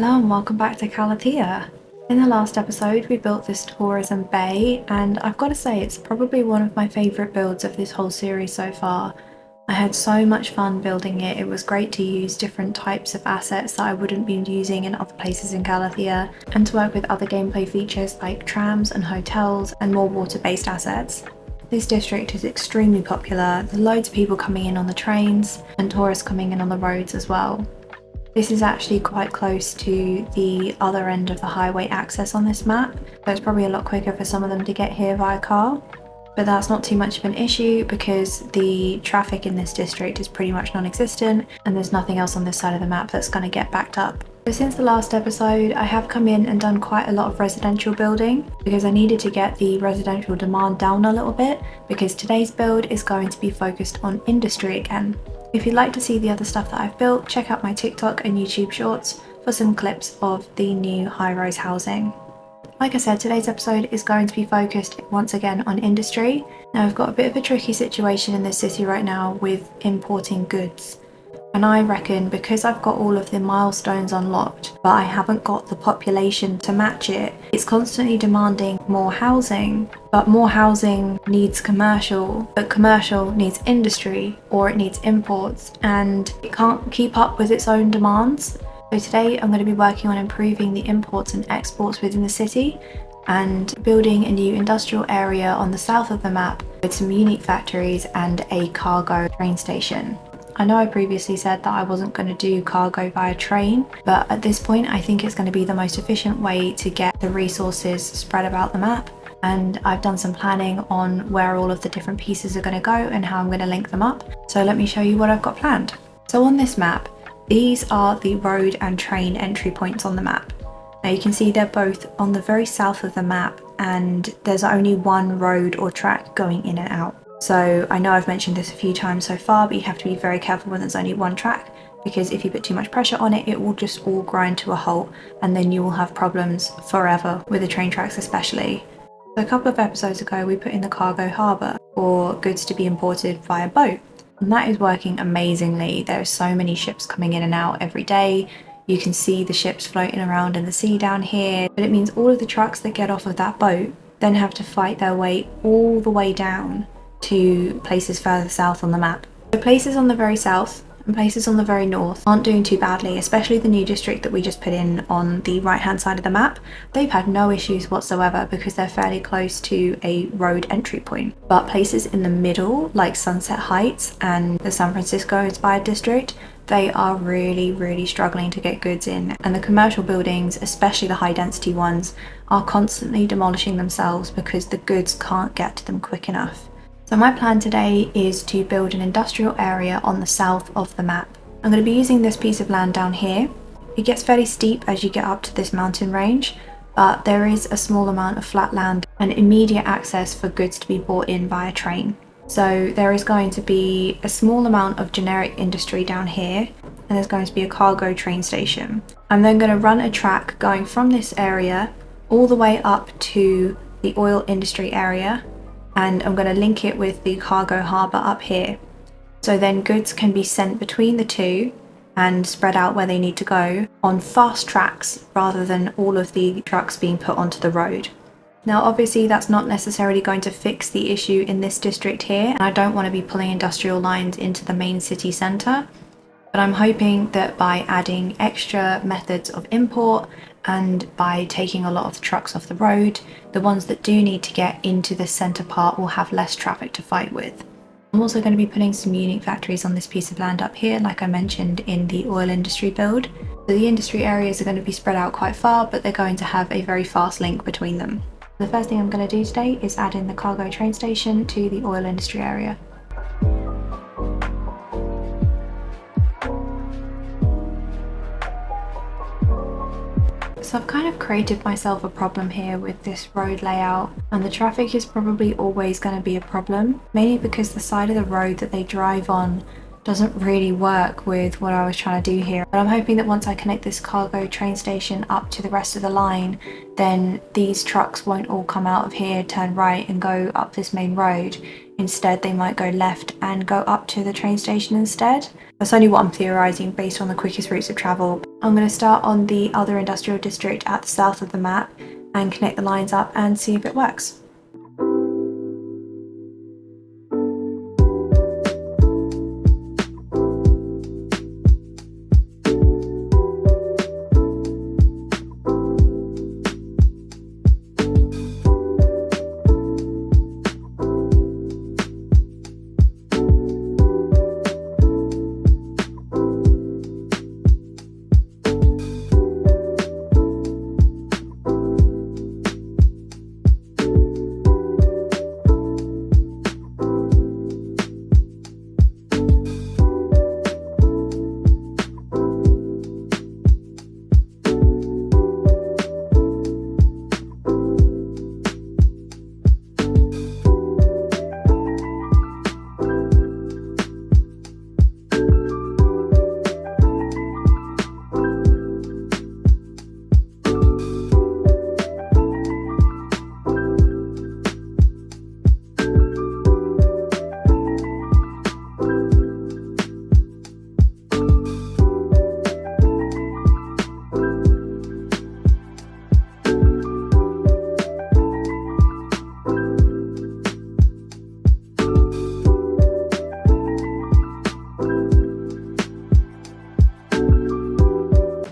Hello and welcome back to Calathea. In the last episode we built this tourism bay and I've got to say it's probably one of my favourite builds of this whole series so far. I had so much fun building it. It was great to use different types of assets that I wouldn't be using in other places in Calathea and to work with other gameplay features like trams and hotels and more water-based assets. This district is extremely popular. There's loads of people coming in on the trains and tourists coming in on the roads as well. This is actually quite close to the other end of the highway access on this map, so it's probably a lot quicker for some of them to get here via car. But that's not too much of an issue because the traffic in this district is pretty much non-existent and there's nothing else on this side of the map that's going to get backed up. So since the last episode, I have come in and done quite a lot of residential building because I needed to get the residential demand down a little bit because today's build is going to be focused on industry again. If you'd like to see the other stuff that I've built, check out my TikTok and YouTube shorts for some clips of the new high-rise housing. Like I said, today's episode is going to be focused once again on industry. Now I've got a bit of a tricky situation in this city right now with importing goods. And I reckon because I've got all of the milestones unlocked, but I haven't got the population to match it, it's constantly demanding more housing, but more housing needs commercial, but commercial needs industry, or it needs imports, and it can't keep up with its own demands. So today I'm going to be working on improving the imports and exports within the city, and building a new industrial area on the south of the map with some unique factories and a cargo train station. I know I previously said that I wasn't going to do cargo via train, but at this point I think it's going to be the most efficient way to get the resources spread about the map, and I've done some planning on where all of the different pieces are going to go and how I'm going to link them up. So let me show you what I've got planned. So on this map, these are the road and train entry points on the map. Now you can see they're both on the very south of the map and there's only one road or track going in and out. So I know I've mentioned this a few times so far, but you have to be very careful when there's only one track, because if you put too much pressure on it, it will just all grind to a halt and then you will have problems forever with the train tracks especially. So a couple of episodes ago we put in the cargo harbour for goods to be imported via boat, and that is working amazingly. There are so many ships coming in and out every day. You can see the ships floating around in the sea down here, but it means all of the trucks that get off of that boat then have to fight their way all the way down to places further south on the map. So places on the very south and places on the very north aren't doing too badly, especially the new district that we just put in on the right hand side of the map. They've had no issues whatsoever because they're fairly close to a road entry point. But places in the middle like Sunset Heights and the San Francisco inspired district, they are really struggling to get goods in, and the commercial buildings, especially the high density ones, are constantly demolishing themselves because the goods can't get to them quick enough. So my plan today is to build an industrial area on the south of the map. I'm going to be using this piece of land down here. It gets fairly steep as you get up to this mountain range, but there is a small amount of flat land and immediate access for goods to be brought in via train. So there is going to be a small amount of generic industry down here, and there's going to be a cargo train station. I'm then going to run a track going from this area all the way up to the oil industry area, and I'm going to link it with the cargo harbour up here. So then goods can be sent between the two and spread out where they need to go on fast tracks rather than all of the trucks being put onto the road. Now obviously that's not necessarily going to fix the issue in this district here, and I don't want to be pulling industrial lines into the main city centre, but I'm hoping that by adding extra methods of import and by taking a lot of the trucks off the road, the ones that do need to get into the centre part will have less traffic to fight with. I'm also going to be putting some unique factories on this piece of land up here, like I mentioned in the oil industry build. So the industry areas are going to be spread out quite far, but they're going to have a very fast link between them. The first thing I'm going to do today is add in the cargo train station to the oil industry area. So I've kind of created myself a problem here with this road layout, and the traffic is probably always going to be a problem, mainly because the side of the road that they drive on doesn't really work with what I was trying to do here. But I'm hoping that once I connect this cargo train station up to the rest of the line, then these trucks won't all come out of here, turn right and go up this main road. Instead, they might go left and go up to the train station instead. That's only what I'm theorising based on the quickest routes of travel. I'm going to start on the other industrial district at the south of the map and connect the lines up and see if it works.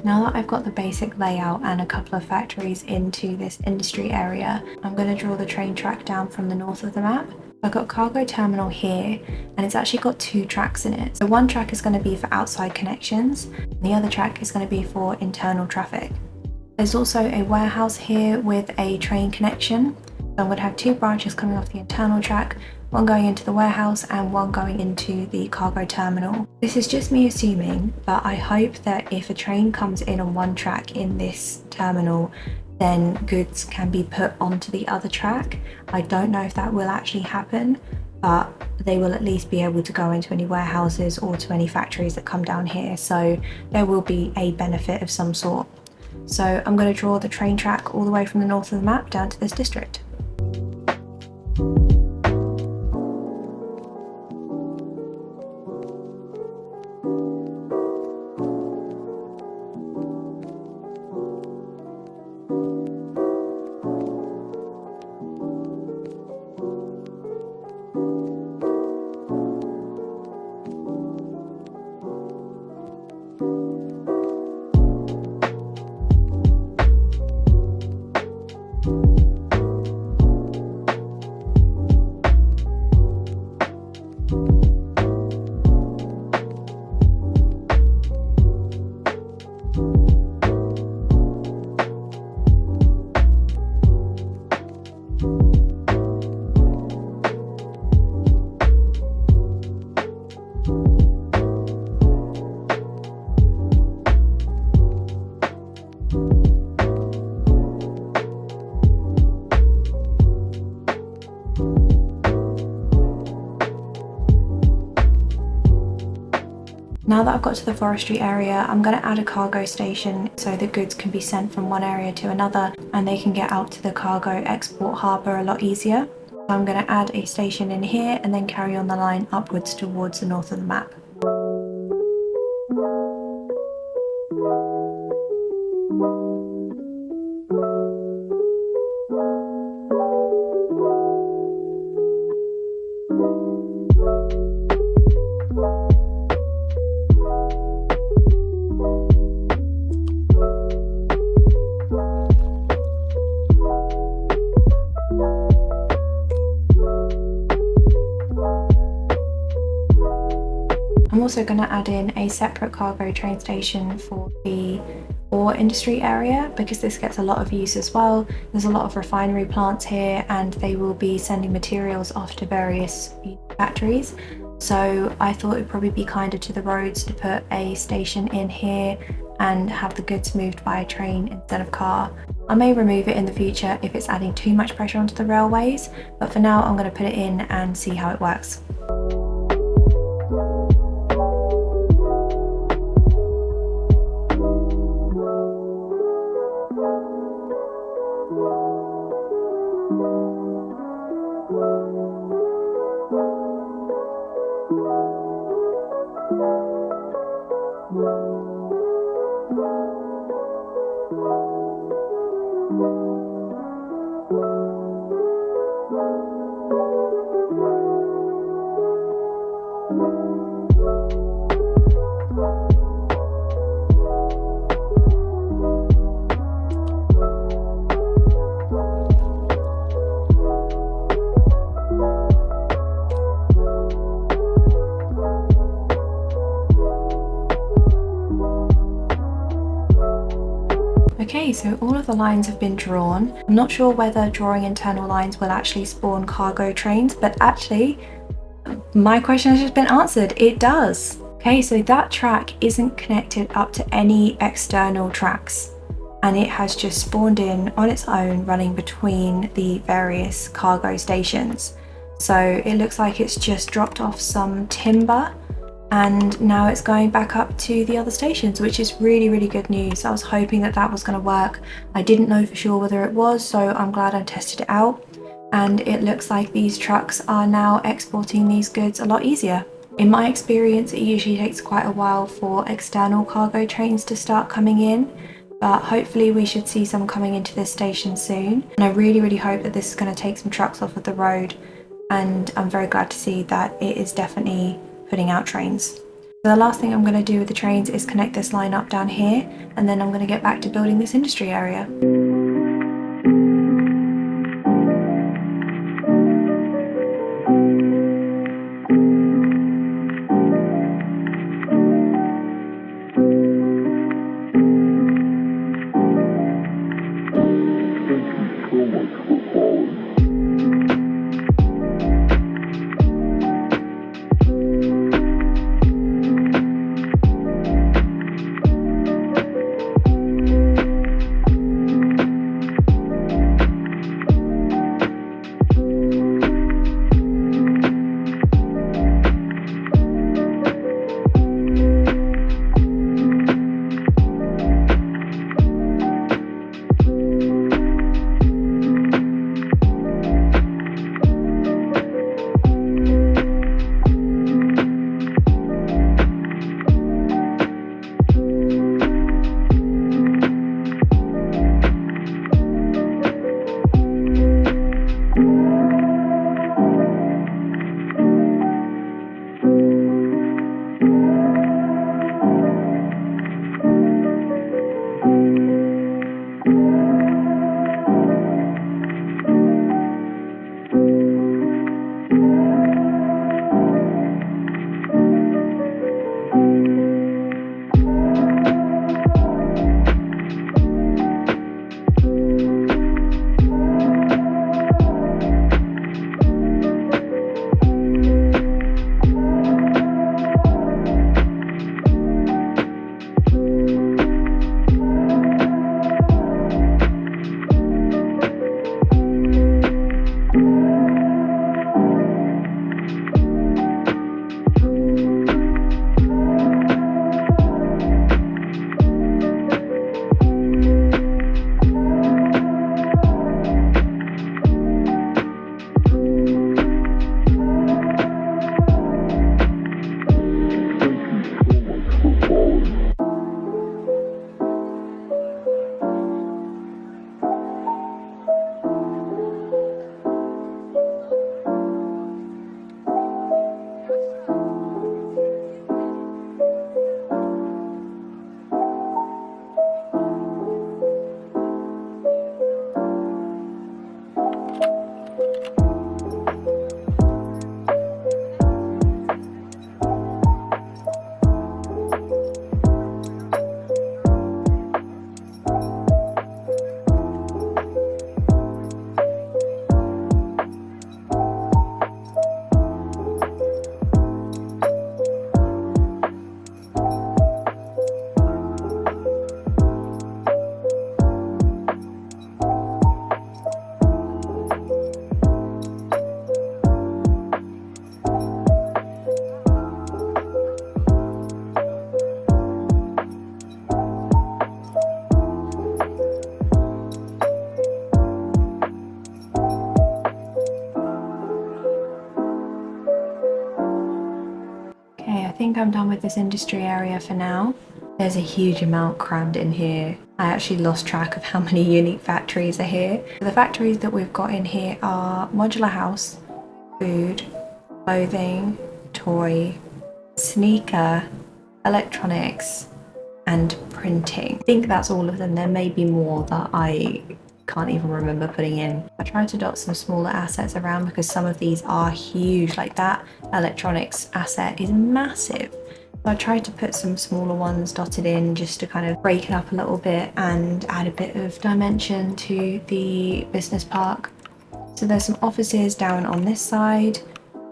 Now that I've got the basic layout and a couple of factories into this industry area, I'm going to draw the train track down from the north of the map. I've got cargo terminal here, and it's actually got 2 tracks in it. So one track is going to be for outside connections, and the other track is going to be for internal traffic. There's also a warehouse here with a train connection. So I'm going to have 2 branches coming off the internal track, one going into the warehouse and one going into the cargo terminal. This is just me assuming, but I hope that if a train comes in on one track in this terminal, then goods can be put onto the other track. I don't know if that will actually happen, but they will at least be able to go into any warehouses or to any factories that come down here, so there will be a benefit of some sort. So I'm going to draw the train track all the way from the north of the map down to this district. Now that I've got to the forestry area, I'm going to add a cargo station so the goods can be sent from one area to another and they can get out to the cargo export harbour a lot easier. So I'm going to add a station in here and then carry on the line upwards towards the north of the map. I'm also going to add in a separate cargo train station for the ore industry area because this gets a lot of use as well. There's a lot of refinery plants here and they will be sending materials off to various factories. So I thought it'd probably be kinder to the roads to put a station in here and have the goods moved by train instead of car. I may remove it in the future if it's adding too much pressure onto the railways, but for now I'm going to put it in and see how it works. Okay, so all of the lines have been drawn. I'm not sure whether drawing internal lines will actually spawn cargo trains, but actually my question has just been answered. It does. Okay, so that track isn't connected up to any external tracks, and it has just spawned in on its own, running between the various cargo stations. So it looks like it's just dropped off some timber and now it's going back up to the other stations, which is really good news. I was hoping that that was going to work. I didn't know for sure whether it was, so I'm glad I tested it out. And it looks like these trucks are now exporting these goods a lot easier. In my experience, it usually takes quite a while for external cargo trains to start coming in, but hopefully we should see some coming into this station soon. And I really hope that this is going to take some trucks off of the road, and I'm very glad to see that it is definitely putting out trains. So the last thing I'm going to do with the trains is connect this line up down here, and then I'm going to get back to building this industry area. think I'm done with this industry area for now. There's a huge amount crammed in here. I actually lost track of how many unique factories are here. The factories that we've got in here are modular house, food, clothing, toy, sneaker, electronics, and printing. I think that's all of them. There may be more that I can't even remember putting in. I tried to dot some smaller assets around because some of these are huge. Like that electronics asset is massive. I tried to put some smaller ones dotted in just to kind of break it up a little bit and add a bit of dimension to the business park. So there's some offices down on this side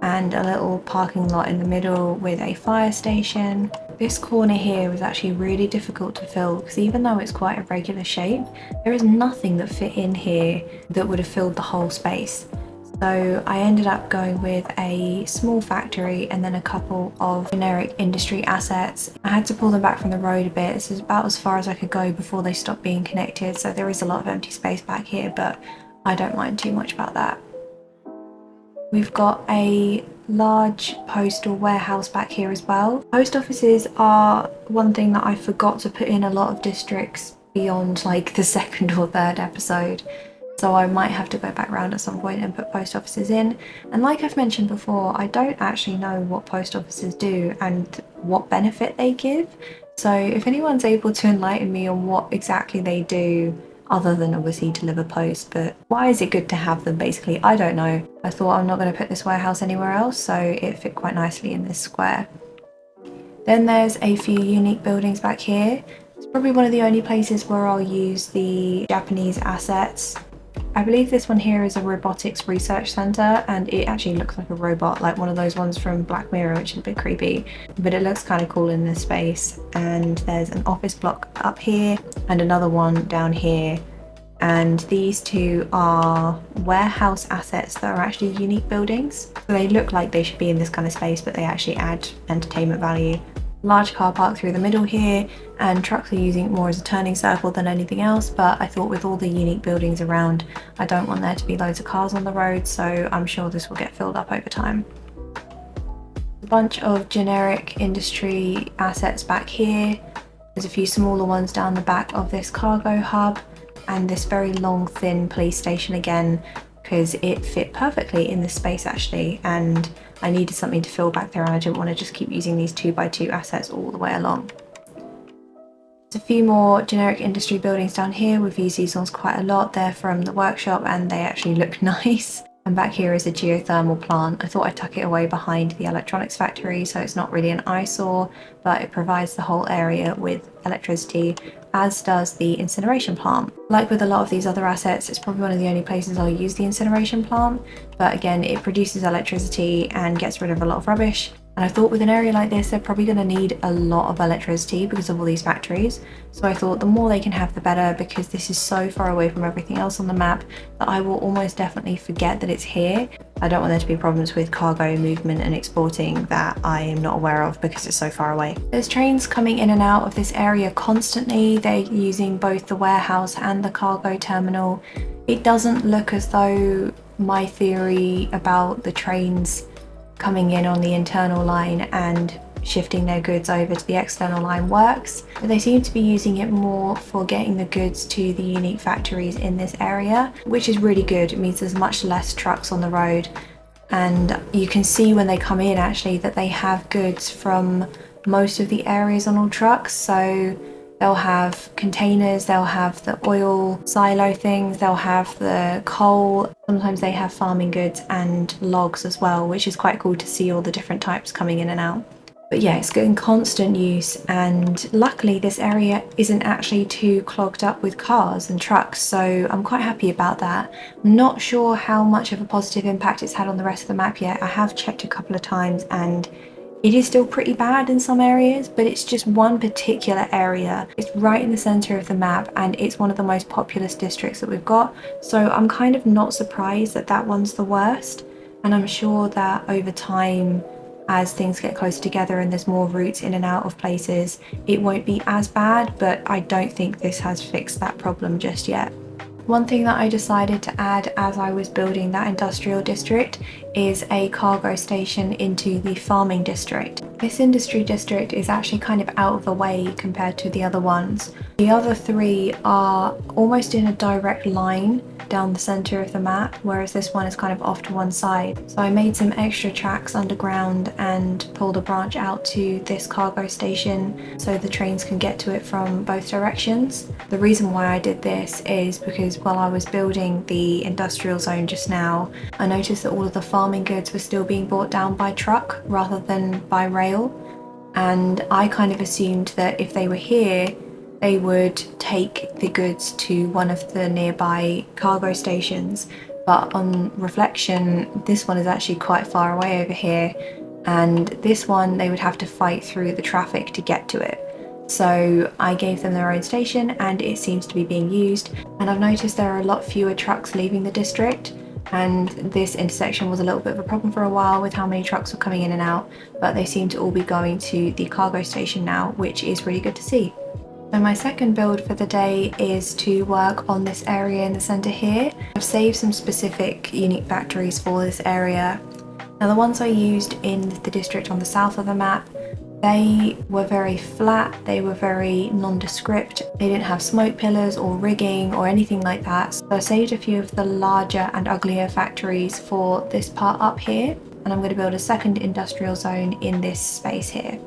and a little parking lot in the middle with a fire station. This corner here was actually really difficult to fill because even though it's quite a regular shape, there is nothing that fit in here that would have filled the whole space. So I ended up going with a small factory and then a couple of generic industry assets. I had to pull them back from the road a bit. This is about as far as I could go before they stopped being connected. So there is a lot of empty space back here, but I don't mind too much about that. We've got a large postal warehouse back here as well. Post offices are one thing that I forgot to put in a lot of districts beyond like the second or third episode. So I might have to go back around at some point and put post offices in. And like I've mentioned before, I don't actually know what post offices do and what benefit they give. So if anyone's able to enlighten me on what exactly they do, other than obviously deliver post, but why is it good to have them basically? I don't know. I thought I'm not going to put this warehouse anywhere else, so it fit quite nicely in this square. Then there's a few unique buildings back here. It's probably one of the only places where I'll use the Japanese assets. I believe this one here is a robotics research center and it actually looks like a robot, like one of those ones from Black Mirror, which is a bit creepy, but it looks kind of cool in this space. And there's an office block up here and another one down here. And these two are warehouse assets that are actually unique buildings. So they look like they should be in this kind of space, but they actually add entertainment value. Large car park through the middle here, and trucks are using it more as a turning circle than anything else, but I thought with all the unique buildings around, I don't want there to be loads of cars on the road, so I'm sure this will get filled up over time. A bunch of generic industry assets back here. There's a few smaller ones down the back of this cargo hub, and this very long thin police station again, because it fit perfectly in this space actually, and I needed something to fill back there and I didn't want to just keep using these 2x2 assets all the way along. There's a few more generic industry buildings down here. We've used these ones quite a lot. They're from the workshop and they actually look nice. And back here is a geothermal plant. I thought I'd tuck it away behind the electronics factory so it's not really an eyesore, but it provides the whole area with electricity, as does the incineration plant. Like with a lot of these other assets, it's probably one of the only places I'll use the incineration plant, but again, it produces electricity and gets rid of a lot of rubbish. And I thought with an area like this, they're probably going to need a lot of electricity because of all these factories. So I thought the more they can have, the better, because this is so far away from everything else on the map that I will almost definitely forget that it's here. I don't want there to be problems with cargo movement and exporting that I am not aware of because it's so far away. There's trains coming in and out of this area constantly. They're using both the warehouse and the cargo terminal. It doesn't look as though my theory about the trains coming in on the internal line and shifting their goods over to the external line works, but they seem to be using it more for getting the goods to the unique factories in this area, which is really good. It means there's much less trucks on the road, and you can see when they come in actually that they have goods from most of the areas on all trucks. So they'll have containers, they'll have the oil silo things, they'll have the coal. Sometimes they have farming goods and logs as well, which is quite cool to see all the different types coming in and out. But yeah, it's in constant use, and luckily this area isn't actually too clogged up with cars and trucks, so I'm quite happy about that. I'm not sure how much of a positive impact it's had on the rest of the map yet. I have checked a couple of times and it is still pretty bad in some areas, but it's just one particular area. It's right in the center of the map and it's one of the most populous districts that we've got. So I'm kind of not surprised that that one's the worst. And I'm sure that over time, as things get closer together and there's more routes in and out of places, it won't be as bad, but I don't think this has fixed that problem just yet. One thing that I decided to add as I was building that industrial district is a cargo station into the farming district. This industry district is actually kind of out of the way compared to the other ones. The other three are almost in a direct line down the center of the map, whereas this one is kind of off to one side. So I made some extra tracks underground and pulled a branch out to this cargo station so the trains can get to it from both directions. The reason why I did this is because while I was building the industrial zone just now, I noticed that all of the farming goods were still being brought down by truck rather than by rail. and I kind of assumed that if they were here, they would take the goods to one of the nearby cargo stations. But on reflection, this one is actually quite far away over here, and this one they would have to fight through the traffic to get to it. So I gave them their own station, and it seems to be being used. And I've noticed there are a lot fewer trucks leaving the district, and this intersection was a little bit of a problem for a while with how many trucks were coming in and out, but they seem to all be going to the cargo station now, which is really good to see. So my second build for the day is to work on this area in the centre here. I've saved some specific unique factories for this area. Now the ones I used in the district on the south of the map, they were very flat, they were very nondescript, they didn't have smoke pillars or rigging or anything like that. So I saved a few of the larger and uglier factories for this part up here, and I'm going to build a second industrial zone in this space here.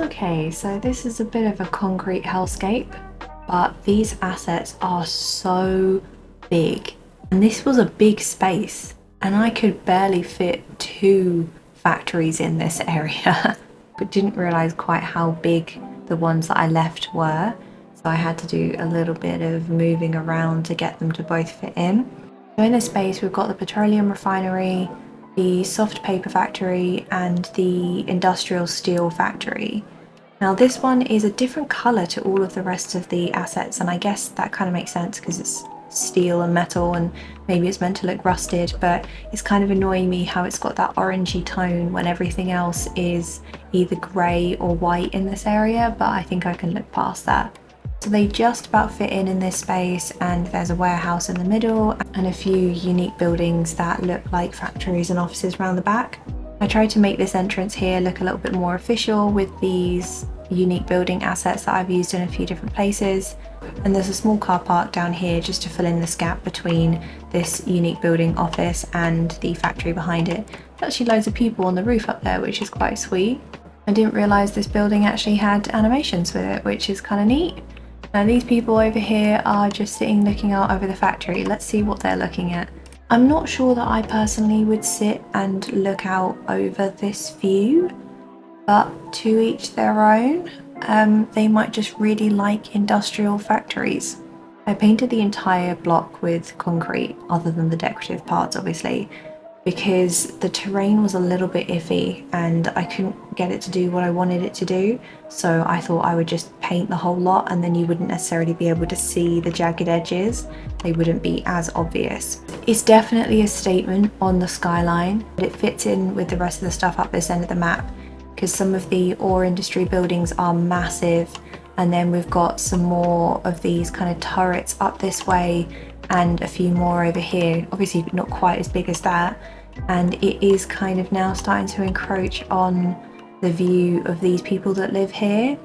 Okay, so this is a bit of a concrete hellscape, but these assets are so big. And this was a big space, and I could barely fit 2 factories in this area, but didn't realise quite how big the ones that I left were. So I had to do a little bit of moving around to get them to both fit in. So in this space, we've got the petroleum refinery, the soft paper factory, and the industrial steel factory. Now this one is a different colour to all of the rest of the assets, and I guess that kind of makes sense because it's steel and metal and maybe it's meant to look rusted, but it's kind of annoying me how it's got that orangey tone when everything else is either grey or white in this area, but I think I can look past that. So they just about fit in this space, and there's a warehouse in the middle and a few unique buildings that look like factories and offices around the back. I tried to make this entrance here look a little bit more official with these unique building assets that I've used in a few different places, and there's a small car park down here just to fill in this gap between this unique building office and the factory behind it. There's actually loads of people on the roof up there, which is quite sweet. I didn't realise this building actually had animations with it, which is kind of neat. Now these people over here are just sitting looking out over the factory. Let's see what they're looking at. I'm not sure that I personally would sit and look out over this view, but to each their own. They might just really like industrial factories. I painted the entire block with concrete, other than the decorative parts obviously, because the terrain was a little bit iffy and I couldn't get it to do what I wanted it to do. So I thought I would just paint the whole lot, and then you wouldn't necessarily be able to see the jagged edges. They wouldn't be as obvious. It's definitely a statement on the skyline, but it fits in with the rest of the stuff up this end of the map, because some of the ore industry buildings are massive, and then we've got some more of these kind of turrets up this way and a few more over here, obviously not quite as big as that, and it is kind of now starting to encroach on the view of these people that live here.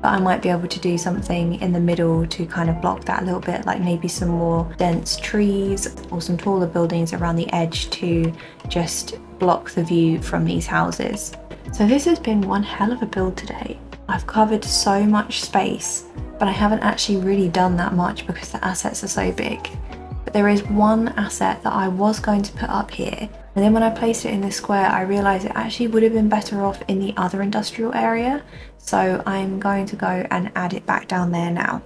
But I might be able to do something in the middle to kind of block that a little bit, like maybe some more dense trees or some taller buildings around the edge to just block the view from these houses. So this has been one hell of a build today. I've covered so much space, but I haven't actually really done that much because the assets are so big. But there is one asset that I was going to put up here, and then when I placed it in this square I realised it actually would have been better off in the other industrial area, so I'm going to go and add it back down there now.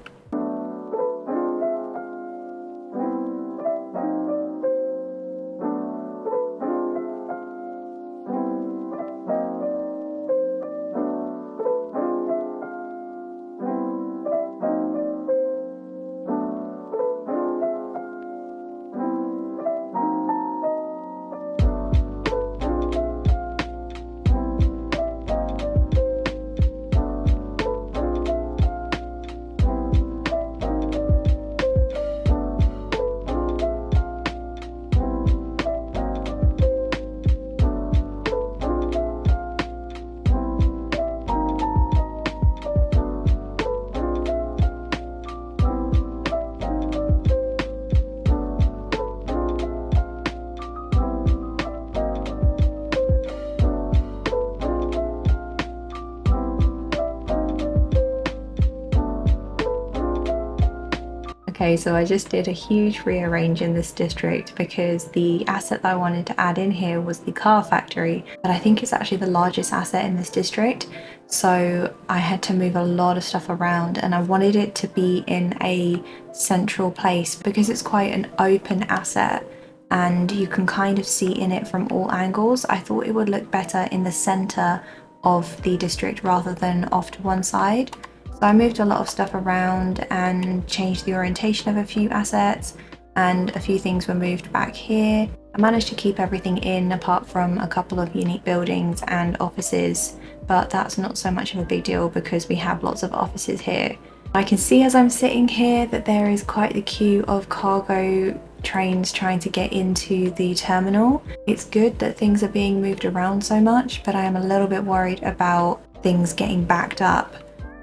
Okay, so I just did a huge rearrange in this district because the asset that I wanted to add in here was the car factory, but I think it's actually the largest asset in this district. So I had to move a lot of stuff around, and I wanted it to be in a central place because it's quite an open asset and you can kind of see in it from all angles. I thought it would look better in the center of the district rather than off to one side. So I moved a lot of stuff around and changed the orientation of a few assets, and a few things were moved back here. I managed to keep everything in apart from a couple of unique buildings and offices, but that's not so much of a big deal because we have lots of offices here. I can see as I'm sitting here that there is quite the queue of cargo trains trying to get into the terminal. It's good that things are being moved around so much, but I am a little bit worried about things getting backed up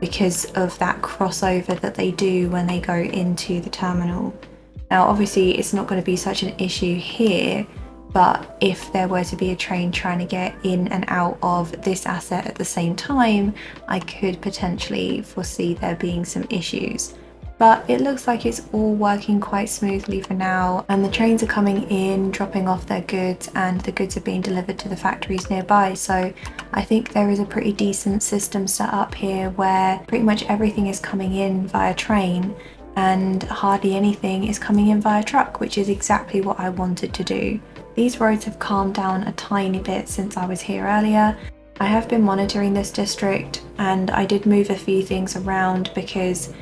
because of that crossover that they do when they go into the terminal. Now obviously it's not going to be such an issue here, but if there were to be a train trying to get in and out of this asset at the same time, I could potentially foresee there being some issues. But it looks like it's all working quite smoothly for now, and the trains are coming in, dropping off their goods, and the goods are being delivered to the factories nearby. So I think there is a pretty decent system set up here where pretty much everything is coming in via train and hardly anything is coming in via truck, which is exactly what I wanted to do. These roads have calmed down a tiny bit since I was here earlier. I have been monitoring this district and I did move a few things around because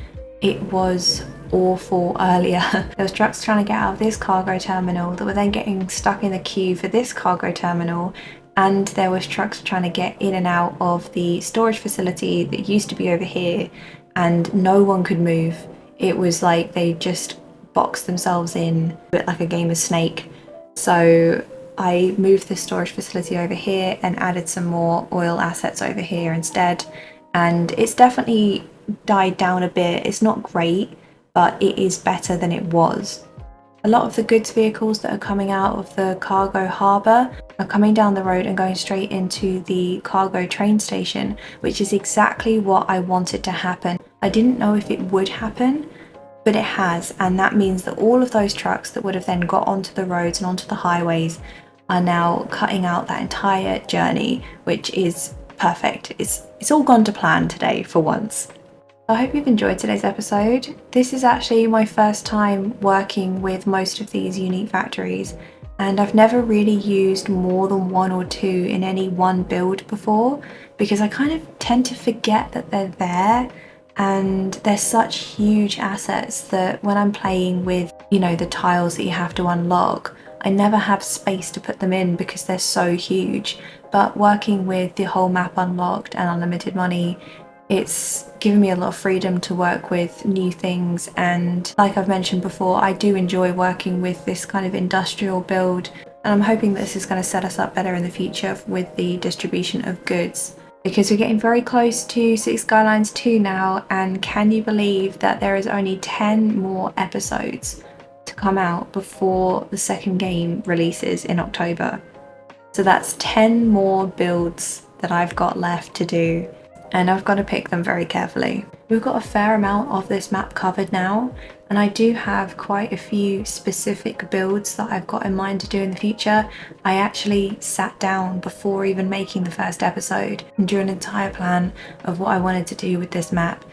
it was awful earlier. There was trucks trying to get out of this cargo terminal that were then getting stuck in the queue for this cargo terminal, and there was trucks trying to get in and out of the storage facility that used to be over here, and no one could move. It was like they just boxed themselves in, a bit like a game of Snake. So I moved the storage facility over here and added some more oil assets over here instead, and it's definitely died down a bit. It's not great, but it is better than it was. A lot of the goods vehicles that are coming out of the cargo harbour are coming down the road and going straight into the cargo train station, which is exactly what I wanted to happen. I didn't know if it would happen, but it has, and that means that all of those trucks that would have then got onto the roads and onto the highways are now cutting out that entire journey, which is perfect. It's all gone to plan today for once. I hope you've enjoyed today's episode. This is actually my first time working with most of these unique factories, and I've never really used more than one or two in any one build before, because I kind of tend to forget that they're there, and they're such huge assets that when I'm playing with, the tiles that you have to unlock, I never have space to put them in because they're so huge. But working with the whole map unlocked and unlimited money, it's given me a lot of freedom to work with new things, and like I've mentioned before, I do enjoy working with this kind of industrial build, and I'm hoping this is going to set us up better in the future with the distribution of goods, because we're getting very close to Cities Skylines 2 now, and can you believe that there is only 10 more episodes to come out before the second game releases in October. So that's 10 more builds that I've got left to do, and I've got to pick them very carefully. We've got a fair amount of this map covered now, and I do have quite a few specific builds that I've got in mind to do in the future. I actually sat down before even making the first episode and drew an entire plan of what I wanted to do with this map.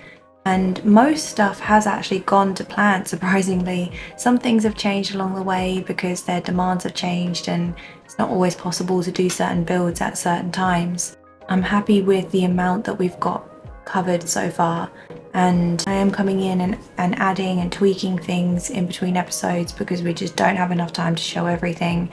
And most stuff has actually gone to plan, surprisingly. Some things have changed along the way because their demands have changed and it's not always possible to do certain builds at certain times. I'm happy with the amount that we've got covered so far, and I am coming in and adding and tweaking things in between episodes because we just don't have enough time to show everything.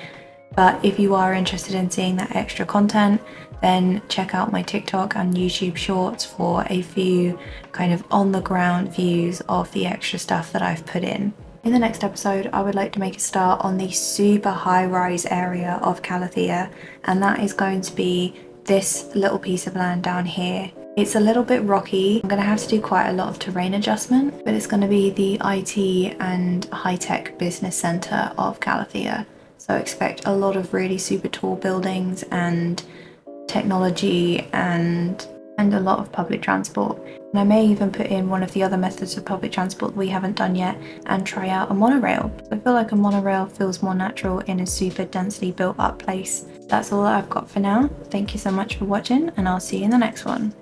But if you are interested in seeing that extra content, then check out my TikTok and YouTube shorts for a few kind of on the ground views of the extra stuff that I've put in. In the next episode, I would like to make a start on the super high rise area of Calathea, and that is going to be this little piece of land down here. It's a little bit rocky. I'm going to have to do quite a lot of terrain adjustment, but it's going to be the IT and high-tech business centre of Calathea. So expect a lot of really super tall buildings and technology and a lot of public transport. And I may even put in one of the other methods of public transport we haven't done yet and try out a monorail. I feel like a monorail feels more natural in a super densely built up place. That's all that I've got for now. Thank you so much for watching, and I'll see you in the next one.